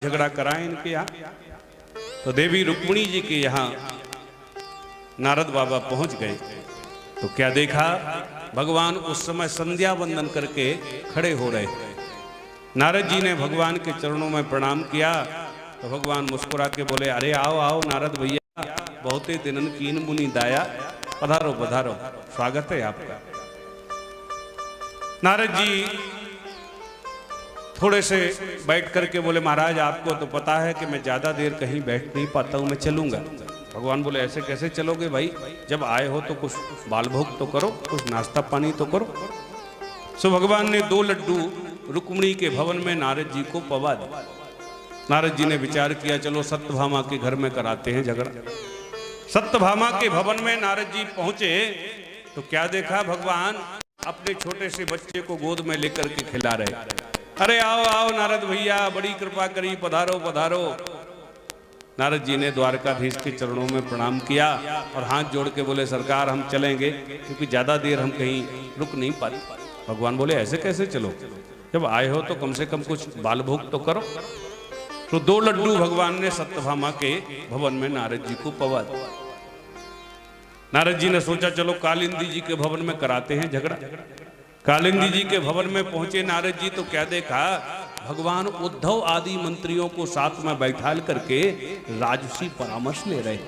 झगड़ा कराए इनके यहाँ। तो देवी रुक्मिणी जी के यहाँ नारद बाबा पहुंच गए तो क्या देखा, भगवान उस समय संध्या वंदन करके खड़े हो रहे। नारद जी ने भगवान के चरणों में प्रणाम किया तो भगवान मुस्कुरा के बोले, अरे आओ आओ नारद भैया, बहुते दिनन कीन मुनि दाया, पधारो पधारो, स्वागत है आपका। नारद जी थोड़े से बैठ करके बोले, महाराज आपको तो पता है कि मैं ज्यादा देर कहीं बैठ नहीं पाता हूं, मैं चलूंगा। भगवान बोले, ऐसे कैसे चलोगे भाई, जब आए हो तो कुछ बाल भोग तो करो, कुछ नाश्ता पानी तो करो। सो भगवान ने 2 लड्डू रुक्मिणी के भवन में नारद जी को पवा दिया। नारद जी ने विचार किया, चलो सत्यभामा के घर में कराते हैं झगड़ा। सत्यभामा के भवन में नारद जी पहुंचे तो क्या देखा, भगवान अपने छोटे से बच्चे को गोद में लेकर के खिला रहे। अरे आओ आओ नारद भैया, बड़ी कृपा करी, पधारो पधारो। नारद जी ने द्वारकाधीश के चरणों में प्रणाम किया और हाथ जोड़ के बोले, सरकार हम चलेंगे क्योंकि ज्यादा देर हम कहीं रुक नहीं पाते। भगवान बोले, ऐसे कैसे चलो, जब आए हो तो कम से कम कुछ बाल भोग तो करो। तो 2 लड्डू भगवान ने सत्यभामा के भवन में नारद जी को पवा दिया। नारद जी ने सोचा चलो कालिंदी जी के भवन में कराते हैं झगड़ा। कालिंदी जी के भवन में पहुंचे नारद जी तो क्या देखा, भगवान उद्धव आदि मंत्रियों को साथ में बैठाल करके राजसी परामर्श ले रहे।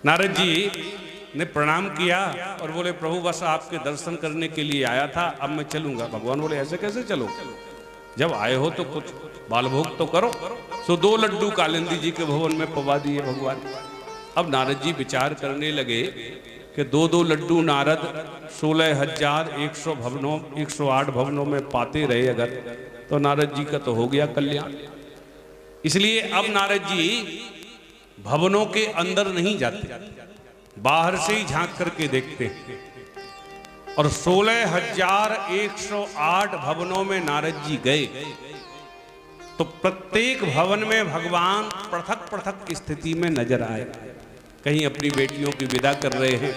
नारद जी ने प्रणाम किया और बोले, प्रभु बस आपके दर्शन करने के लिए आया था, अब मैं चलूंगा। भगवान बोले, ऐसे कैसे चलो, जब आए हो तो कुछ बाल भोग तो करो। सो 2 लड्डू कालिंदी जी के भवन में पवा दिए भगवान। अब नारद जी विचार करने लगे कि 2-2 लड्डू नारद 16,100 भवनों 108 भवनों में पाते रहे अगर, तो नारद जी का तो हो गया कल्याण। इसलिए अब नारद जी भवनों के अंदर नहीं जाते, बाहर से ही झांक करके देखते हैं। और 16,108 भवनों में नारद जी गए तो प्रत्येक भवन में भगवान पृथक पृथक स्थिति में नजर आए। कहीं अपनी बेटियों की विदा कर रहे हैं,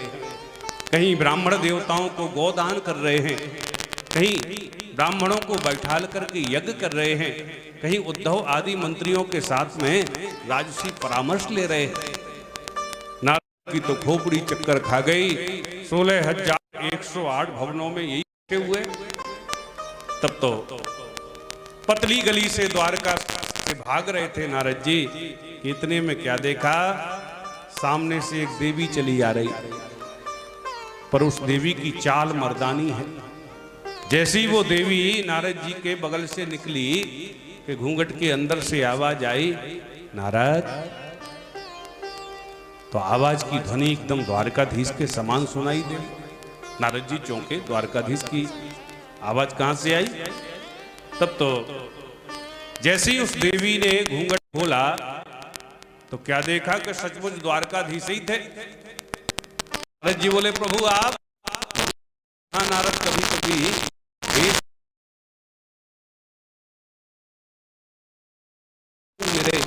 कहीं ब्राह्मण देवताओं को गोदान कर रहे हैं, कहीं ब्राह्मणों को बैठाल करके यज्ञ कर रहे हैं, कहीं उद्धव आदि मंत्रियों के साथ में राजसी परामर्श ले रहे हैं। नारद की तो खोपड़ी चक्कर खा गई। 16,108 भवनों में यही बैठे हुए। तब तो पतली गली से द्वारका से भाग रहे थे नारद जी। इतने में क्या देखा, सामने से एक देवी चली आ रही, पर उस देवी की चाल मर्दानी है। जैसी वो देवी नारद जी के बगल से निकली कि घूंघट के अंदर से आवाज आई, नारद। तो आवाज की ध्वनि एकदम द्वारकाधीश के समान सुनाई दे। नारद जी चौंके, द्वारकाधीश की आवाज कहां से आई। तब तो जैसे ही उस देवी ने घूंघट खोला तो क्या देखा कि सचमुच द्वारकाधीश ही थे। नारद जी बोले, प्रभु आप। हाँ नारद, कभी कभी मेरे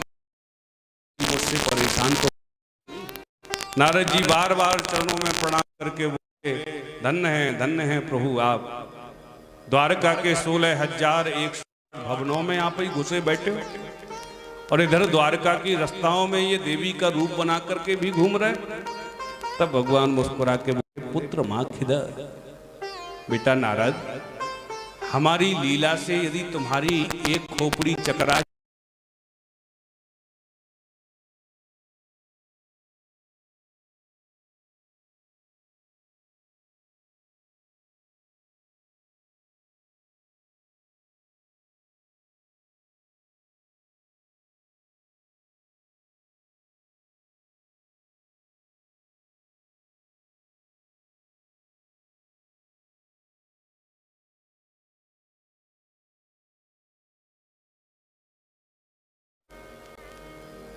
मुझसे परेशान तो। नारद जी बार बार चरणों में प्रणाम करके बोले, धन्य है प्रभु आप। द्वारका के 16,100 भवनों में आप ही घुसे बैठे हो और इधर द्वारका की रास्ताओं में ये देवी का रूप बना करके भी घूम रहे। तब भगवान मुस्कुरा के बोले, पुत्र मां खिदा। बेटा नारद, हमारी लीला से यदि तुम्हारी एक खोपड़ी चकरा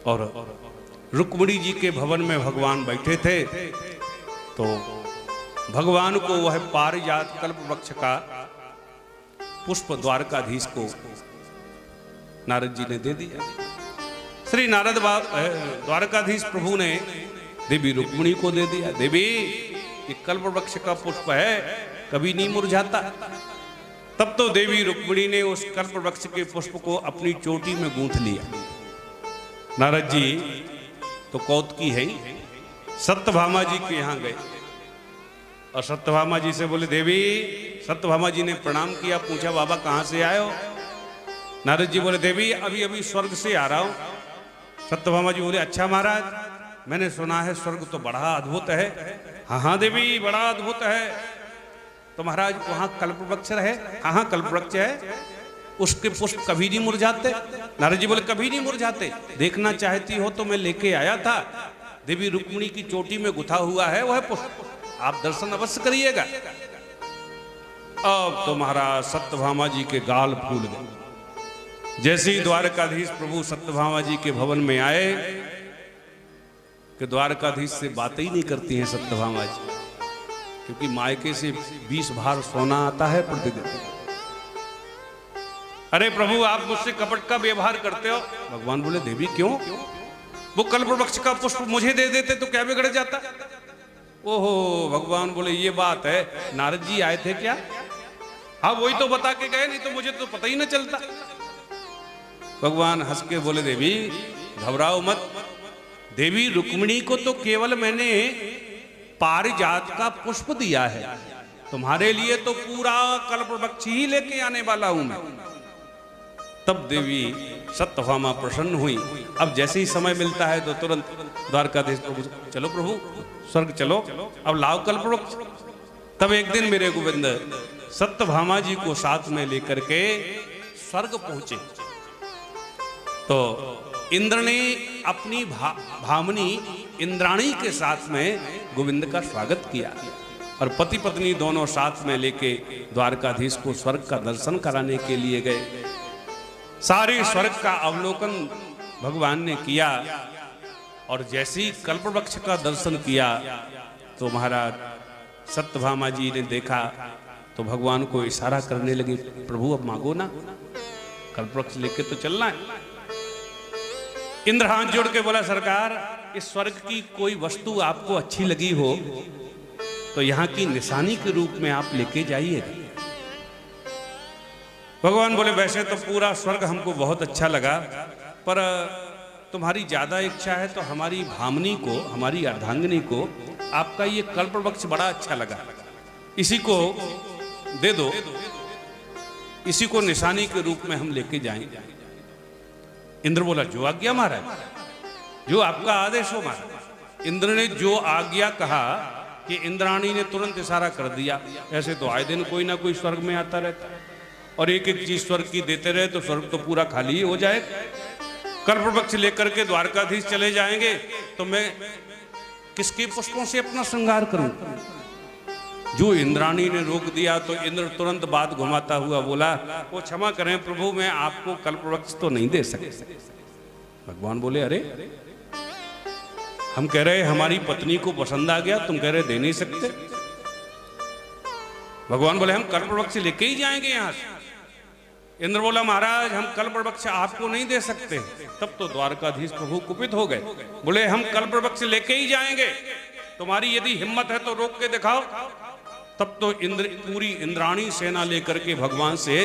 और रुक्मिणी जी के भवन में भगवान बैठे थे तो भगवान को वह पारिजात कल्प वृक्ष का पुष्प द्वारकाधीश को नारद जी ने दे दिया। श्री नारद द्वारकाधीश प्रभु ने देवी रुक्मिणी को दे दिया। देवी, ये कल्प वृक्ष का पुष्प है, कभी नहीं मुरझाता। तब तो देवी रुक्मिणी ने उस कल्प वृक्ष के पुष्प को अपनी चोटी में गूंथ लिया। नारद जी तो कौतुकी है, सत्यभामा जी के यहां गए और सत्यभामा जी से बोले देवी। सत्यभामा जी ने प्रणाम किया, पूछा बाबा कहां से आए हो? नारद जी बोले देवी अभी अभी स्वर्ग से आ रहा हूं। सत्यभामा जी बोले अच्छा महाराज, मैंने सुना है स्वर्ग तो बड़ा अद्भुत है। हाँ हाँ देवी बड़ा अद्भुत है। तो महाराज वहां कल्पवृक्ष है? हाँ कल्पवृक्ष है, उसके पुष्प कभी नहीं मुरझाते। नारद जी बोले कभी नहीं मुरझाते, देखना चाहती हो तो मैं लेके आया था। देवी रुक्मिणी की चोटी में गुथा हुआ है वह पुष्प, आप दर्शन अवश्य करिएगा। अब तो महाराज सत्यभामा जी के गाल फूल गए। जैसे ही द्वारकाधीश प्रभु सत्यभामा जी के भवन में आए कि द्वारकाधीश से बातें ही नहीं करती हैं सत्यभामा जी, क्योंकि मायके से 20 भार सोना आता है प्रतिदिन। अरे प्रभु आप मुझसे कपट का व्यवहार करते हो। भगवान बोले देवी क्यों? वो कल्पवृक्ष का पुष्प मुझे दे देते तो क्या बिगड़ जाता? ओहो भगवान बोले ये बात है, नारद जी आए थे क्या? हाँ वही तो बता के गए, नहीं तो मुझे तो पता ही न चलता। भगवान हंस के बोले देवी घबराओ मत, देवी रुक्मिणी को तो केवल मैंने पारिजात का पुष्प दिया है, तुम्हारे लिए तो पूरा कल्पवृक्ष ही लेके आने वाला हूं मैं। तब देवी सत्यभामा प्रसन्न हुई। अब जैसे ही समय मिलता है तो तुरंत द्वारकाधीश प्रभु चलो प्रभु स्वर्ग चलो, अब लाओ कल्पवृक्ष। तब एक दिन मेरे गोविंद सत्यभामा जी को साथ में लेकर के स्वर्ग पहुंचे तो इंद्र ने अपनी भामनी इंद्राणी के साथ में गोविंद का स्वागत किया और पति पत्नी दोनों साथ में लेके द्वारकाधीश को स्वर्ग का दर्शन कराने के लिए गए। सारे स्वर्ग का अवलोकन भगवान ने किया और जैसे ही कल्पवृक्ष का दर्शन किया तो महाराज सत्यभामा जी ने देखा तो भगवान को इशारा करने लगे, प्रभु अब मांगो ना, कल्पवृक्ष लेके तो चलना है। इंद्र हाथ जोड़ के बोला सरकार इस स्वर्ग की कोई वस्तु आपको अच्छी लगी हो तो यहाँ की निशानी के रूप में आप लेके जाइएगा। भगवान बोले वैसे तो पूरा स्वर्ग हमको बहुत अच्छा लगा, पर तुम्हारी ज्यादा इच्छा है तो हमारी भामनी को, हमारी अर्धांगिनी को आपका ये कल्पवृक्ष बड़ा अच्छा लगा, इसी को दे दो, इसी को निशानी के रूप में हम लेके जाएंगे। इंद्र बोला जो आज्ञा महाराज, जो आपका आदेश हो महाराज। इंद्र ने जो आज्ञा कहा कि इंद्राणी ने तुरंत इशारा कर दिया। ऐसे तो आए दिन कोई ना कोई स्वर्ग में आता रहता और एक एक चीज स्वर्ग की देते रहे तो स्वर्ग तो पूरा खाली ही हो जाए। कल्पवृक्ष लेकर के द्वारकाधीश चले जाएंगे तो मैं किसके पुष्पों से अपना श्रृंगार करूं? जो इंद्राणी ने रोक दिया तो इंद्र तुरंत बात घुमाता हुआ बोला वो क्षमा करें प्रभु, मैं आपको कल्पवृक्ष तो नहीं दे सकते। भगवान बोले अरे हम कह रहे हमारी पत्नी को पसंद आ गया, तुम कह रहे दे नहीं सकते। भगवान बोले हम कल्पवृक्ष लेके ही जाएंगे यहां से। इंद्र बोला महाराज हम कल्पवृक्ष आपको नहीं दे सकते। तब तो द्वारकाधीश प्रभु कुपित हो गए, बोले हम कल्पवृक्ष लेके ही जाएंगे, तुम्हारी यदि हिम्मत है तो रोक के दिखाओ। तब तो इंद्र पूरी इंद्राणी सेना लेकर के भगवान से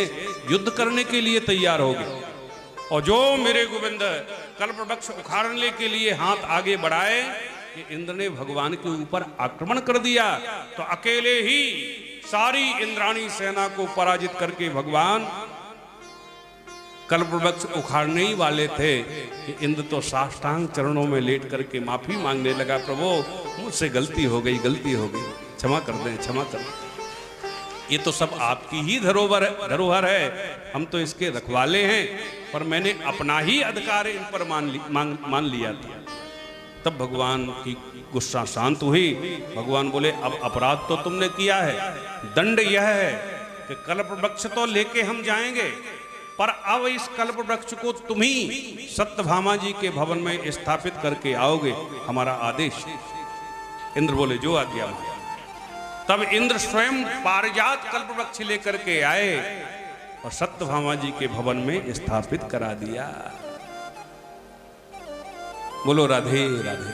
युद्ध करने के लिए तैयार हो गए और जो मेरे गोविंद कल्पवृक्ष उखाड़ने के लिए हाथ आगे बढ़ाए कि इंद्र ने भगवान के ऊपर आक्रमण कर दिया तो अकेले ही सारी इंद्राणी सेना को पराजित करके भगवान कल्पवृक्ष उखाड़ने ही वाले थे कि इंद्र तो साष्टांग चरणों में लेट करके माफी मांगने लगा, प्रभु मुझसे गलती हो गई, गलती हो गई, क्षमा कर दें, क्षमा कर दें। ये तो सब आपकी ही धरोहर है, हम तो इसके रखवाले हैं, पर मैंने अपना ही अधिकार इन पर मान लिया था। तब भगवान की गुस्सा शांत हुई। भगवान बोले अब अपराध तो तुमने किया है, दंड यह है कि कल्पवृक्ष तो लेके हम जाएंगे, पर अब इस कल्पवृक्ष को तुम ही सत्यभामा जी के भवन में स्थापित करके आओगे, हमारा आदेश। इंद्र बोले जो आज्ञा। तब इंद्र स्वयं पारिजात कल्पवृक्ष लेकर के आए और सत्यभामा जी के भवन में स्थापित करा दिया। बोलो राधे राधे।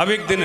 अब एक दिन